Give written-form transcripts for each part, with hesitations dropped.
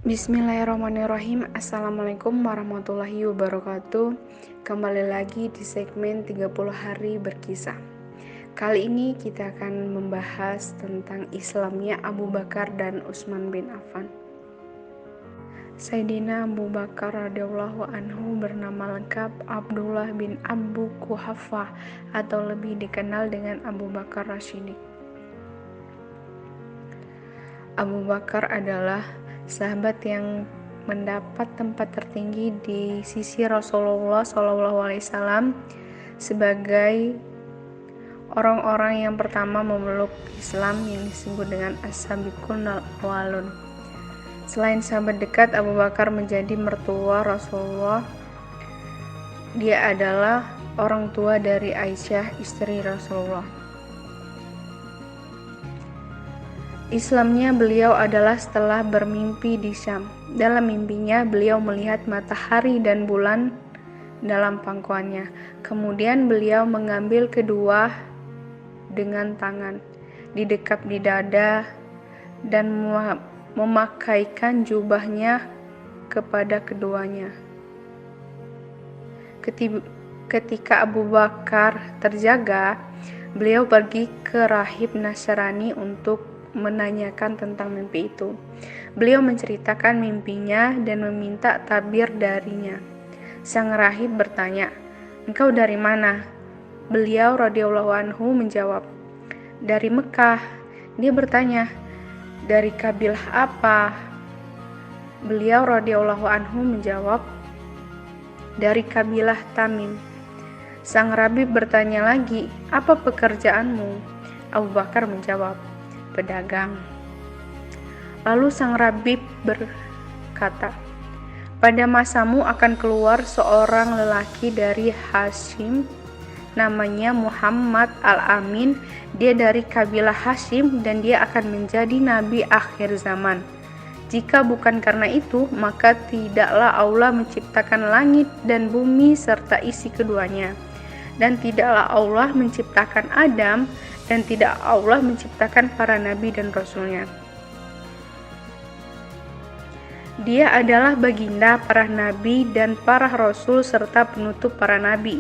Bismillahirrahmanirrahim. Assalamualaikum warahmatullahi wabarakatuh. Kembali lagi di segmen 30 hari berkisah. Kali ini kita akan membahas tentang Islamnya Abu Bakar dan Utsman bin Affan. Sayyidina Abu Bakar radhiyallahu anhu bernama lengkap Abdullah bin Abu Quhafah atau lebih dikenal dengan Abu Bakar Rashidik. Abu Bakar adalah sahabat yang mendapat tempat tertinggi di sisi Rasulullah SAW sebagai orang-orang yang pertama memeluk Islam yang disebut dengan As-Sabiqun Al-Awwalun. Selain sahabat dekat, Abu Bakar menjadi mertua Rasulullah. Dia adalah orang tua dari Aisyah, istri Rasulullah. Islamnya beliau adalah setelah bermimpi di Syam. Dalam mimpinya beliau melihat matahari dan bulan dalam pangkuannya. Kemudian beliau mengambil kedua dengan tangan, didekap di dada dan memakaikan jubahnya kepada keduanya. Ketika Abu Bakar terjaga, beliau pergi ke rahib Nasrani untuk menanyakan tentang mimpi itu. Beliau menceritakan mimpinya dan meminta tabir darinya. Sang rahib bertanya, "Engkau dari mana?" Beliau radhiyallahu anhu menjawab, "Dari Mekah." Dia bertanya, "Dari kabilah apa?" Beliau radhiyallahu anhu menjawab, "Dari kabilah Tamim." Sang rahib bertanya lagi, "Apa pekerjaanmu?" Abu Bakar menjawab, "Pedagang." Lalu sang rabib berkata, "Pada masamu akan keluar seorang lelaki dari Hashim, namanya Muhammad Al-Amin. Dia dari kabilah Hashim dan dia akan menjadi nabi akhir zaman. Jika bukan karena itu, maka tidaklah Allah menciptakan langit dan bumi serta isi keduanya. Dan tidaklah Allah menciptakan Adam, dan tidak Allah menciptakan para nabi dan rasulnya. Dia adalah baginda para nabi dan para rasul serta penutup para nabi.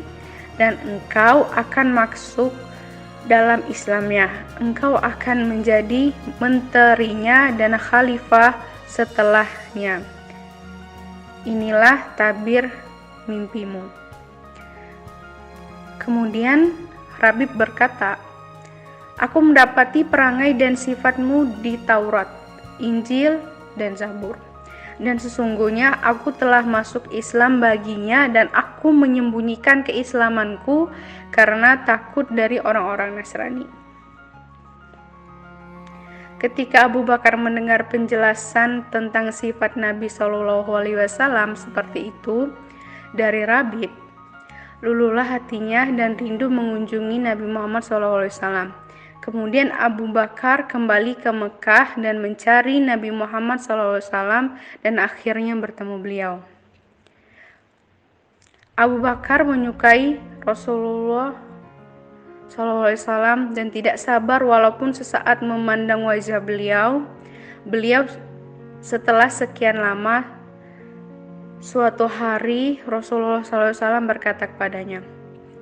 Dan engkau akan masuk dalam Islamnya. Engkau akan menjadi menterinya dan khalifah setelahnya. Inilah tabir mimpimu." Kemudian Rabib berkata, "Aku mendapati perangai dan sifatmu di Taurat, Injil, dan Zabur. Dan sesungguhnya aku telah masuk Islam baginya dan aku menyembunyikan keislamanku karena takut dari orang-orang Nasrani." Ketika Abu Bakar mendengar penjelasan tentang sifat Nabi SAW seperti itu dari Rabib, luluhlah hatinya dan rindu mengunjungi Nabi Muhammad SAW. Kemudian Abu Bakar kembali ke Mekah dan mencari Nabi Muhammad SAW dan akhirnya bertemu beliau. Abu Bakar menyukai Rasulullah SAW dan tidak sabar walaupun sesaat memandang wajah beliau. Beliau setelah sekian lama, suatu hari Rasulullah SAW berkata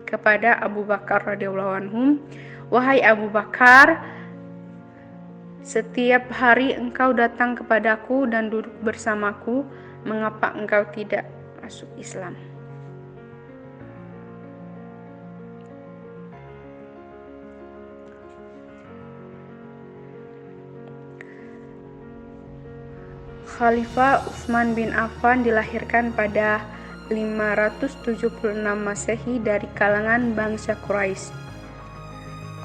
kepada Abu Bakar radhiyallahu anhu, "Wahai Abu Bakar, setiap hari engkau datang kepadaku dan duduk bersamaku, mengapa engkau tidak masuk Islam?" Khalifah Utsman bin Affan dilahirkan pada 576 Masehi dari kalangan bangsa Quraisy.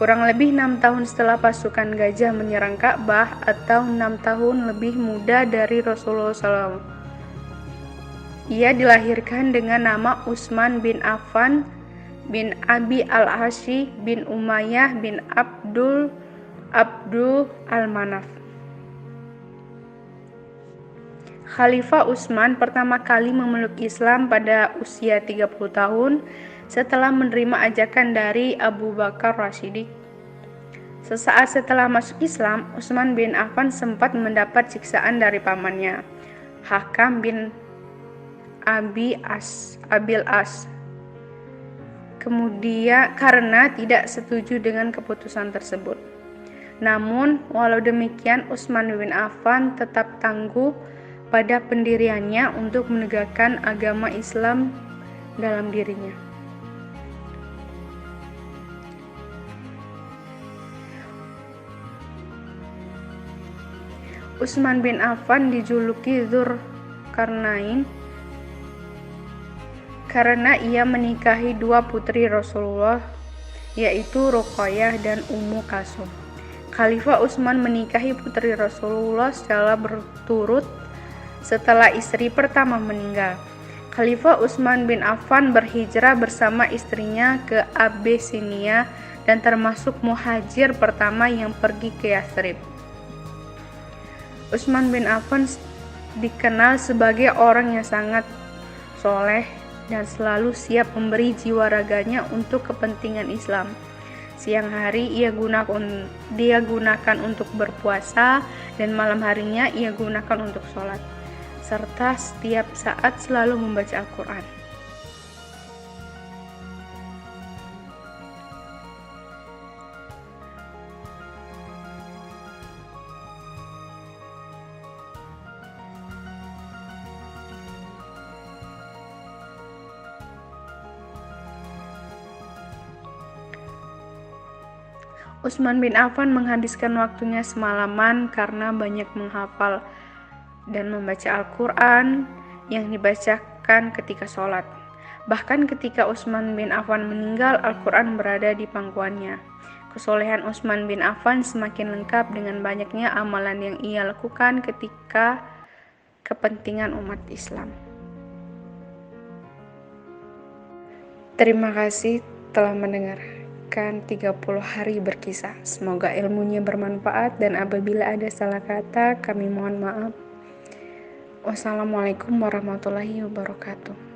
Kurang lebih 6 tahun setelah pasukan gajah menyerang Ka'bah atau 6 tahun lebih muda dari Rasulullah SAW. Ia dilahirkan dengan nama Utsman bin Affan bin Abi al-Hashi bin Umayyah bin Abdul al-Manaf. Khalifah Utsman pertama kali memeluk Islam pada usia 30 tahun setelah menerima ajakan dari Abu Bakar Rashidik. Sesaat setelah masuk Islam, Utsman bin Affan sempat mendapat siksaan dari pamannya. Hakam bin Abil As. Kemudian karena tidak setuju dengan keputusan tersebut. Namun, walau demikian Utsman bin Affan tetap tangguh pada pendiriannya untuk menegakkan agama Islam dalam dirinya. Utsman bin Affan dijuluki Dzulkarnain karena ia menikahi dua putri Rasulullah, yaitu Ruqayyah dan Ummu Kalsum. Khalifah Utsman menikahi putri Rasulullah secara berturut setelah istri pertama meninggal. Khalifah Utsman bin Affan berhijrah bersama istrinya ke Abyssinia dan termasuk muhajir pertama yang pergi ke Yathrib. Utsman bin Affan dikenal sebagai orang yang sangat soleh dan selalu siap memberi jiwa raganya untuk kepentingan Islam. Siang hari dia gunakan untuk berpuasa dan malam harinya ia gunakan untuk sholat, serta setiap saat selalu membaca Al-Quran. Utsman bin Affan menghabiskan waktunya semalaman karena banyak menghafal dan membaca Al-Quran yang dibacakan ketika sholat. Bahkan ketika Utsman bin Affan meninggal, Al-Quran berada di pangkuannya. Kesolehan Utsman bin Affan semakin lengkap dengan banyaknya amalan yang ia lakukan ketika kepentingan umat Islam. Terima kasih telah mendengarkan 30 hari berkisah. Semoga ilmunya bermanfaat dan apabila ada salah kata kami mohon maaf. Wassalamualaikum warahmatullahi wabarakatuh.